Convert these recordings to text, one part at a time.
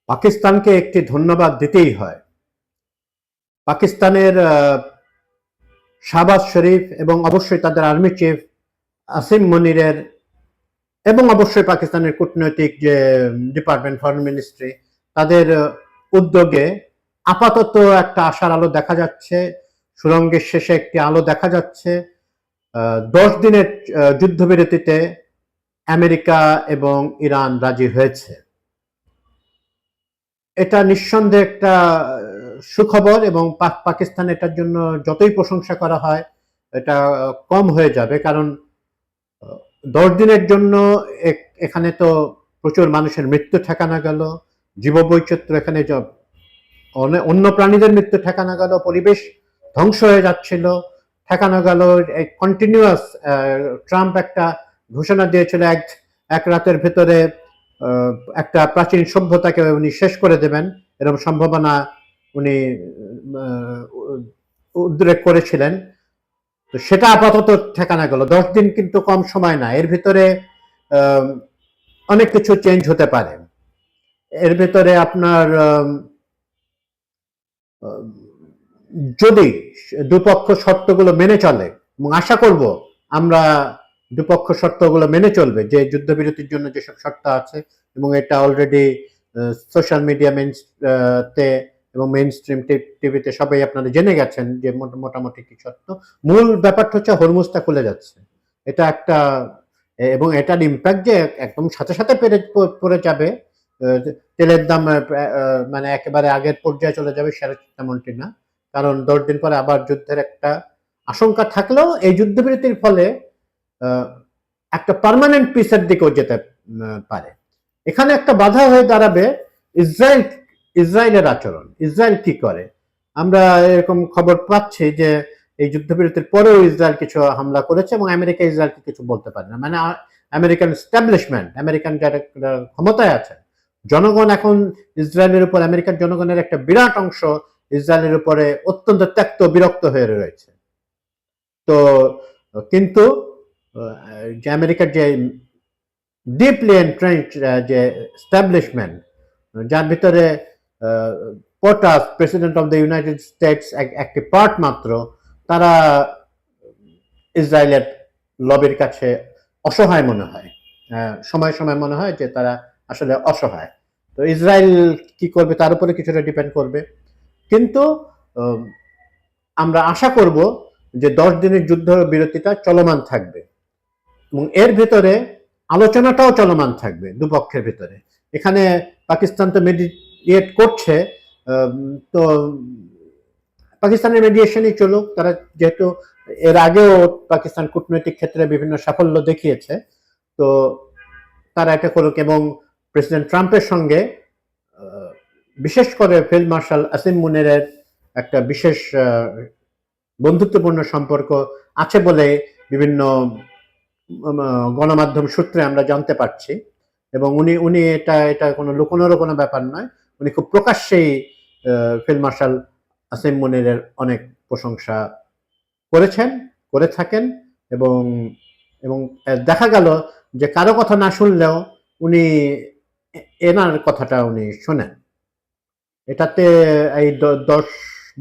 পাকিস্তানকে একটি ধন্যবাদ দিতেই হয়। পাকিস্তানের শাহবাজ শরীফ এবং অবশ্যই তাদের আর্মি চিফ আসিম মনিরের এবং অবশ্যই পাকিস্তানের কূটনৈতিক যে ডিপার্টমেন্ট, ফরেন মিনিস্ট্রি, তাদের উদ্যোগে আপাতত একটা আশার আলো দেখা যাচ্ছে। সুড়ঙ্গের শেষে একটি আলো দেখা যাচ্ছে। 10 দিনের যুদ্ধবিরতিতে আমেরিকা এবং ইরান রাজি হয়েছে। এটা নিঃসন্দেহে একটা সুখবর, এবং পাকিস্তান এটার জন্য যতই প্রশংসা করা হয় এটা কম হয়ে যাবে। কারণ 10 দিনের জন্য এখানে তো প্রচুর মানুষের মৃত্যু ঠেকানো গেল, জীববৈচিত্র্য এখানে অন্য প্রাণীদের মৃত্যু ঠেকানো গেল, পরিবেশ ধ্বংস হয়ে যাচ্ছিল ঠেকানো গেল। কন্টিনিউয়াস ট্রাম্প একটা ঘোষণা দিয়েছিল এক রাতের ভেতরে একটা প্রাচীন সভ্যতাকে উনি শেষ করে দেবেন, এরকম সম্ভাবনা উনি উদ্রেক করেছিলেন। তো সেটা আপাতত ঠেকানো গেল। 10 দিন কিন্তু কম সময় না, এর ভিতরে অনেক কিছু চেঞ্জ হতে পারে। এর ভিতরে আপনার যদি দুপক্ষ শর্তগুলো মেনে চলে, এবং আশা করব আমরা দুপক্ষ শর্তগুলো মেনে চলবে, যে যুদ্ধবিরতির জন্য যেসব শর্ত আছে, এবং এটা অলরেডি সোশ্যাল মিডিয়া তে এবং মেইন স্ট্রিম টিভিতে সবাই আপনারা জেনে গেছেন যে মোটামুটি কি শর্ত। মূল ব্যাপারটা হচ্ছে হরমুজটা খুলে যাচ্ছে, এটা একটা, এবং এটার ইম্প্যাক্ট যে একদম সাথে সাথে পড়ে যাবে, তেলের দাম মানে একেবারে আগের পর্যায়ে চলে যাবে, সেটা তেমনটি না। কারণ 10 দিন পরে আবার যুদ্ধের একটা আশঙ্কা থাকলেও এই যুদ্ধবিরতির ফলে একটা পার্মানেন্ট পিসের দিকেও যেতে পারে। এখানে একটা বাধা হয়ে দাঁড়াবে ইসরায়েলের আচরণ। ইসরায়েল কি করে? আমরা এরকম খবর পাচ্ছি যে এই যুদ্ধবিরতির পরেও ইসরায়েল কিছু হামলা করেছে, এবং আমেরিকা ইসরায়েলকে কিছু বলতে পারে না। মানে আমেরিকান এস্টাবলিশমেন্ট, আমেরিকান যারা ক্ষমতায় আছে, জনগণ এখন ইসরায়েলের উপর, আমেরিকার জনগণের একটা বিরাট অংশ ইসরায়েলের উপরে অত্যন্ত ত্যক্ত বিরক্ত হয়ে রয়েছে। তো কিন্তু যে আমেরিকার যে ডিপলি এন্ট্রেন্ট যে এস্টাবলিশমেন্ট, যার ভিতরে POTUS, president of the United States একটি পার্ট মাত্র, তারা ইসরায়েলের লবির কাছে অসহায় মনে হয়। সময় সময় মনে হয় যে তারা আসলে অসহায়। তো ইসরায়েল কি করবে তার উপরে কিছুটা ডিপেন্ড করবে। কিন্তু আমরা আশা করব যে 10 দিনের যুদ্ধ বিরতিটা চলমান থাকবে, এবং এর ভেতরে আলোচনাটাও চলমান থাকবে দুপক্ষের ভিতরে। এখানে পাকিস্তান তো মেডিয়েট করছে, তো পাকিস্তানের মেডিয়েশনই চলুক। তারা যেহেতু এর আগেও পাকিস্তান কূটনৈতিক ক্ষেত্রে বিভিন্ন সাফল্য দেখিয়েছে, তো তারা এটা করুক। এবং প্রেসিডেন্ট ট্রাম্পের সঙ্গে বিশেষ করে ফিল্ড মার্শাল আসিম মুনিরের একটা বিশেষ বন্ধুত্বপূর্ণ সম্পর্ক আছে বলে বিভিন্ন গণমাধ্যম সূত্রে আমরা জানতে পারছি। এবং উনি উনি এটা এটা কোনো লুকোনোরও কোনো ব্যাপার নয়, উনি খুব প্রকাশ্যেই ফিল্ড মার্শাল আসিম মুনিরের অনেক প্রশংসা করেছেন, করে থাকেন। এবং এবং দেখা গেল যে কারো কথা না শুনলেও উনি এনার কথাটা উনি শোনেন। এটাতে এই 10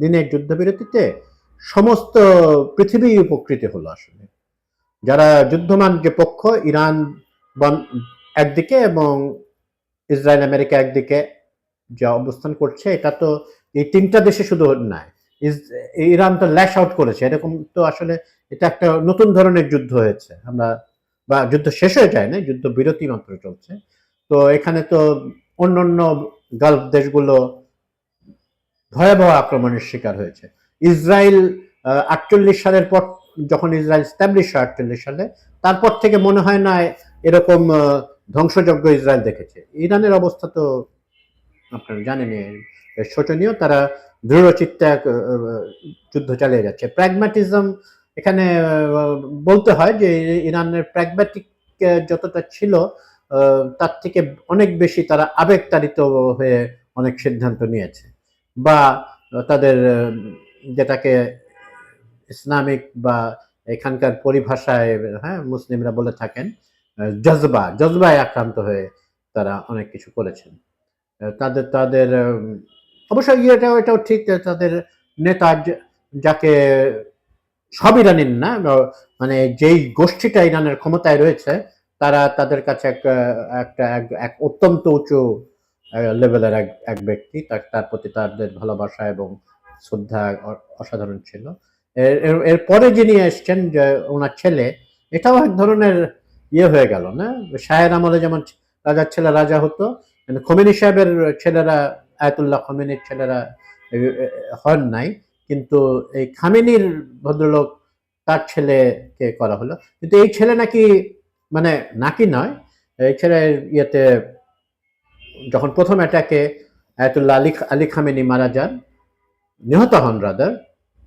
দিনের যুদ্ধবিরতিতে সমস্ত পৃথিবী উপকৃত হলো আসলে। যারা যুদ্ধমান যে পক্ষ, ইরান একদিকে এবং ইসরায়েল আমেরিকা একদিকে যে অবস্থান করছে, এটা তো এই তিনটা দেশে শুধু নয়, ইরান তো ল্যাশ আউট করেছে। এরকম তো আসলে এটা একটা নতুন ধরনের যুদ্ধ হয়েছে। আমরা, বা যুদ্ধ শেষ হয়ে যায় না, যুদ্ধ বিরতি মাত্র চলছে। তো এখানে তো অন্যান্য গালফ দেশগুলো ভয়াবহ আক্রমণের শিকার হয়েছে। ইসরায়েল 48 সালের পর, যখন ইসরায়েল স্ট্যাবলিশ হয় 48 সালে, তারপর থেকে মনে হয় না এরকম ধ্বংসযজ্ঞ ইসরায়েল দেখেছে। ইরানের অবস্থা তো আপনারা জানেনই, শোচনীয়। তারা দৃঢ়চিত্তে যুদ্ধ চালিয়ে যাচ্ছে। প্র্যাগম্যাটিজম এখানে বলতে হয় যে ইরানের প্র্যাগম্যাটিক যতটা ছিল, তার থেকে অনেক বেশি তারা আবেগতাড়িত হয়ে অনেক সিদ্ধান্ত নিয়েছে। বা তাদের যেটাকে ইসলামিক বা এখানকার পরিভাষায়, হ্যাঁ, মুসলিমরা বলে থাকেন জজবায় আক্রান্ত হয়ে তারা অনেক কিছু করেছেন। তাদের তাদের অবশ্য এটাও ঠিক যে তাদের নেতা যাকে সব ইরানির না, মানে যেই গোষ্ঠীটা ইরানের ক্ষমতায় রয়েছে তারা তাদের কাছে একটা এক অত্যন্ত উঁচু লেভেলের এক ব্যক্তি, তার প্রতি তাদের ভালোবাসা এবং শ্রদ্ধা অসাধারণ ছিল। এর পরে যিনি এসছেন যে ওনার ছেলে, এটাও এক ধরনের হয়ে গেল না, শাহের আমলে যেমন রাজার ছেলে রাজা হতো, খোমেনি সাহেবের ছেলেরা, আয়াতুল্লাহ খোমেনির ছেলেরা হন নাই, কিন্তু এই খামেনির ভদ্রলোক তার ছেলেকে করা হলো। কিন্তু এই ছেলে নাকি, মানে নাকি নয়, এই ছেলে ইয়েতে যখন প্রথম অ্যাটাকে আয়াতুল্লাহ আলী খামেনি মারা যান, নিহত হন রাদার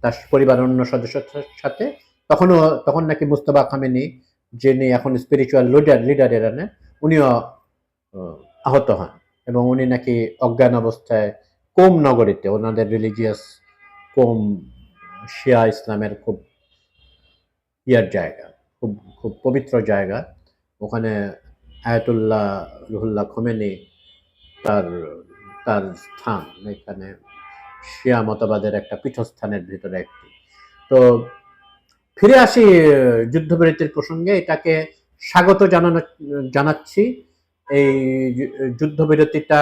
তার পরিবার অন্য সদস্যদের সাথে, তখন নাকি মুস্তফা খামেনি, যিনি এখন স্পিরিচুয়াল লিডার ইরানে, উনিও আহত হন এবং উনি নাকি অজ্ঞান অবস্থায় কোম নগরীতে, ওনাদের রিলিজিয়াস কোম শিয়া ইসলামের খুব জায়গা, খুব খুব পবিত্র জায়গা, ওখানে আয়াতুল্লাহ রুহুল্লাহ খোমেনি তার তার স্থান, এখানে শিয়া মতবাদের একটা পীঠস্থানের ভিতরে একটি। তো ফিরে আসি যুদ্ধবিরতির প্রসঙ্গে, এটাকে স্বাগত জানাচ্ছি। এই যুদ্ধবিরতিটা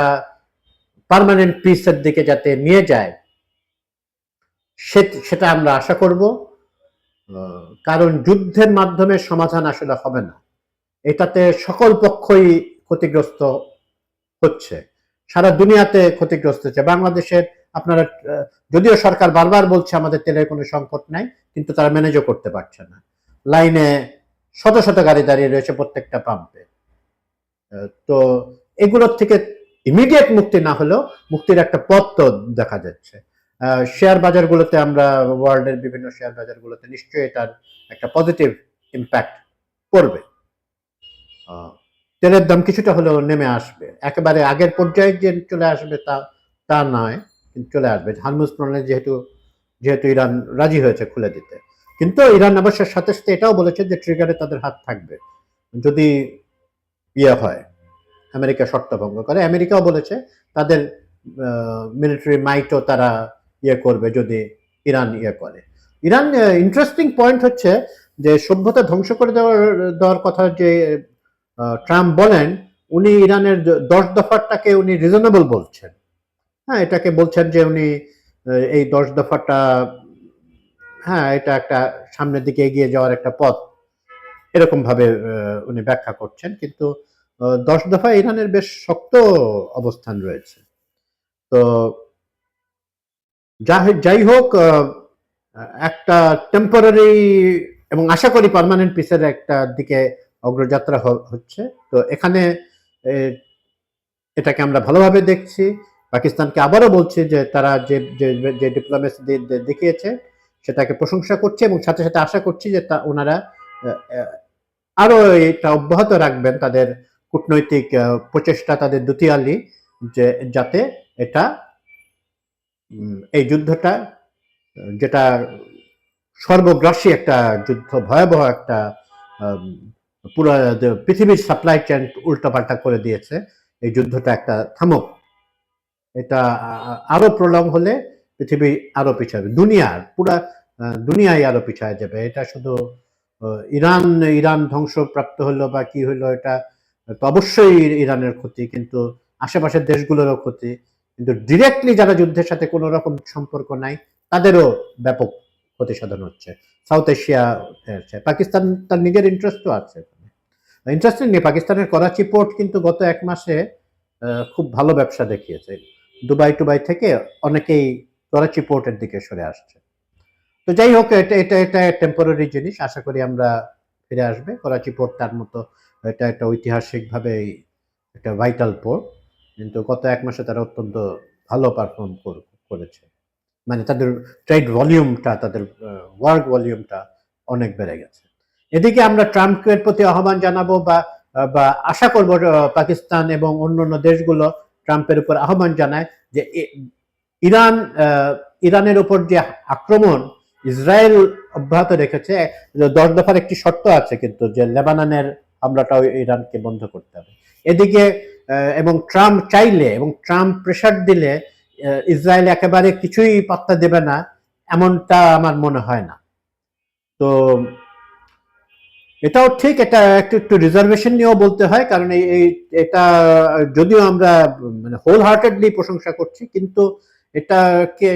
পার্মানেন্ট পিসের দিকে যাতে নিয়ে যায় সেটা আমরা আশা করব, কারণ যুদ্ধের মাধ্যমে সমাধান আসলে হবে না, এটাতে সকল পক্ষই ক্ষতিগ্রস্ত হচ্ছে, সারা দুনিয়াতে ক্ষতিগ্রস্ত হচ্ছে। বাংলাদেশের আপনারা, যদিও সরকার বারবার বলছে আমাদের তেলের কোনো সংকট নাই, কিন্তু তারা ম্যানেজও করতে পারছে না। লাইনে শত শত গাড়ি দাঁড়িয়ে রয়েছে প্রত্যেকটা পাম্পে। তো এগুলোর থেকে ইমিডিয়েট মুক্তি না হলেও মুক্তির একটা পথ তো দেখা যাচ্ছে। শেয়ার বাজারগুলোতে, আমরা ওয়ার্ল্ডের বিভিন্ন শেয়ার বাজারগুলোতে নিশ্চয়ই এটার একটা পজিটিভ ইম্প্যাক্ট পড়বে। তেলের দাম কিছুটা হলেও নেমে আসবে, একেবারে আগের পর্যায়ে যে চলে আসবে তা নয়, কিন্তু চলে আসবে। হরমুজ প্রণালী যেহেতু ইরান রাজি হয়েছে খুলে দিতে, কিন্তু ইরান অবশ্যই সাথে সাথে এটাও বলেছে যে ট্রিগারে তাদের হাত থাকবে যদি হয়, আমেরিকা শর্ত ভঙ্গ করে। আমেরিকাও বলেছে তাদের মিলিটারি মাইটও তারা করবে যদি ইরান করে। ইরান, ইন্টারেস্টিং পয়েন্ট হচ্ছে যে সভ্যতা ধ্বংস করে দেওয়ার কথা যে ট্রাম্প বলেন, উনি ইরানের 10 দফাটাকে উনি রিজনেবল বলছেন। হ্যাঁ, এটাকে বলছেন যে উনি এই 10 দফাটা, হ্যাঁ, এটা একটা সামনের দিকে এগিয়ে যাওয়ার একটা পথ, এরকম ভাবে উনি ব্যাখ্যা করছেন। কিন্তু 10 দফা ইরানের বেশ শক্ত অবস্থান রয়েছে। তো যাই হোক, একটা টেম্পোরারি এবং আশা করি পার্মানেন্ট পিসের একটা দিকে অগ্রযাত্রা হচ্ছে। তো এখানে এটাকে আমরা ভালোভাবে দেখছি। পাকিস্তানকে আবারও বলছি যে তারা যে ডিপ্লোমেসি দেখিয়েছে সেটাকে প্রশংসা করছে, এবং সাথে সাথে আশা করছি যে ওনারা আরো এটা অব্যাহত রাখবেন, তাদের কূটনৈতিক প্রচেষ্টা, তাদের দুতিয়ালি, যে যাতে এটা এই যুদ্ধটা, যেটা সর্বগ্রাসী একটা যুদ্ধ, ভয়াবহ একটা, পুরো পৃথিবীর সাপ্লাই চেন উল্টাপাল্টা করে দিয়েছে, এই যুদ্ধটা একটা থামুক। এটা আরো প্রলং হলে পৃথিবী আরো পিছাবে, পুরা দুনিয়ায় আরো পিছায় যাবে। এটা শুধু ইরান ধ্বংসপ্রাপ্ত হলো বা কি হলো, এটা তো অবশ্যই ইরানের ক্ষতি, কিন্তু আশেপাশের দেশগুলোরও ক্ষতি, কিন্তু ডিরেক্টলি যারা যুদ্ধের সাথে কোনো রকম সম্পর্ক নাই তাদেরও ব্যাপক ক্ষতি সাধন হচ্ছে। সাউথ এশিয়া, পাকিস্তান তার নিজের ইন্টারেস্টও আছে। ইন্টারেস্টিং নিয়ে পাকিস্তানের করাচি পোর্ট কিন্তু গত 1 মাসে খুব ভালো ব্যবসা দেখিয়েছে। দুবাই থেকে অনেকেই করাচি পোর্টের দিকে সরে আসছে। তো যাই হোক, এটা টেম্পোরারি জিনিস, আশা করি আমরা ফিরে আসবে। করাচি পোর্ট তার মতো, এটা একটা ঐতিহাসিকভাবে একটা ভাইটাল পোর্ট, কিন্তু গত 1 মাসে তারা অত্যন্ত ভালো পারফর্ম করেছে, মানে তাদের ট্রেড ভলিউমটা, তাদের ওয়ার্ক ভলিউমটা অনেক বেড়ে গেছে। এদিকে আমরা ট্রাম্পের প্রতি আহ্বান জানাবো বা আশা করব পাকিস্তান এবং অন্যান্য দেশগুলো ট্রাম্পের উপর আহ্বান জানায় যে ইরানের উপর যে আক্রমণ ইসরায়েল অব্যাহত রেখেছে, 10 দফার একটি শর্ত আছে কিন্তু, যে লেবাননের হামলাটাও ইরানকে বন্ধ করতে হবে। এদিকে এবং ট্রাম্প চাইলে এবং ট্রাম্প প্রেশার দিলে ইসরায়েল একেবারে কিছুই পাত্তা দেবে না, এমনটা আমার মনে হয় না। তো এটাও ঠিক, এটা একটু একটু রিজার্ভেশন নিয়েও বলতে হয়, কারণ এটা যদিও আমরা মানে হোল হার্টেডলি প্রশংসা করছি, কিন্তু এটাকে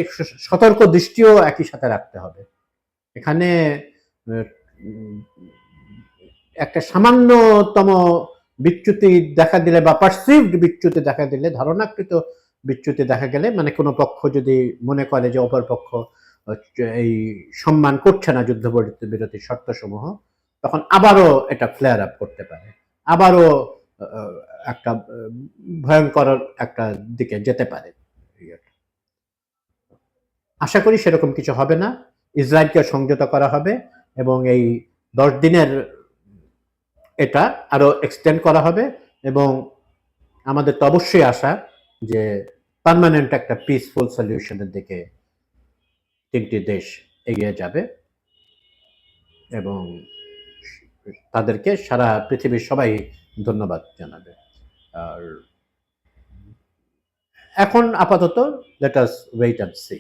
সতর্ক দৃষ্টিও একই সাথে রাখতে হবে। এখানে একটা সামান্যতম বিচ্যুতি দেখা দিলে বা পারসিভড বিচ্যুতি দেখা দিলে, ধারণাকৃত বিচ্যুতি দেখা গেলে, মানে কোনো পক্ষ যদি মনে করে যে অপর পক্ষ এই সম্মান করছে না যুদ্ধবিরতির শর্তসমূহ, তখন আবারও এটা ফ্লেয়ার আপ করতে পারে, আবারও একটা ভয়ঙ্কর একটা দিকে যেতে পারে। আশা করি সেরকম কিছু হবে না, ইসরায়েলকে সংযত করা হবে এবং এই 10 দিনের এটা আরো এক্সটেন্ড করা হবে, এবং আমাদের তো অবশ্যই আশা যে পার্মানেন্ট একটা পিসফুল সলিউশনের দিকে তিনটি দেশ এগিয়ে যাবে, এবং তাদেরকে সারা পৃথিবীর সবাই ধন্যবাদ জানাবে। আর এখন আপাতত let us wait and C.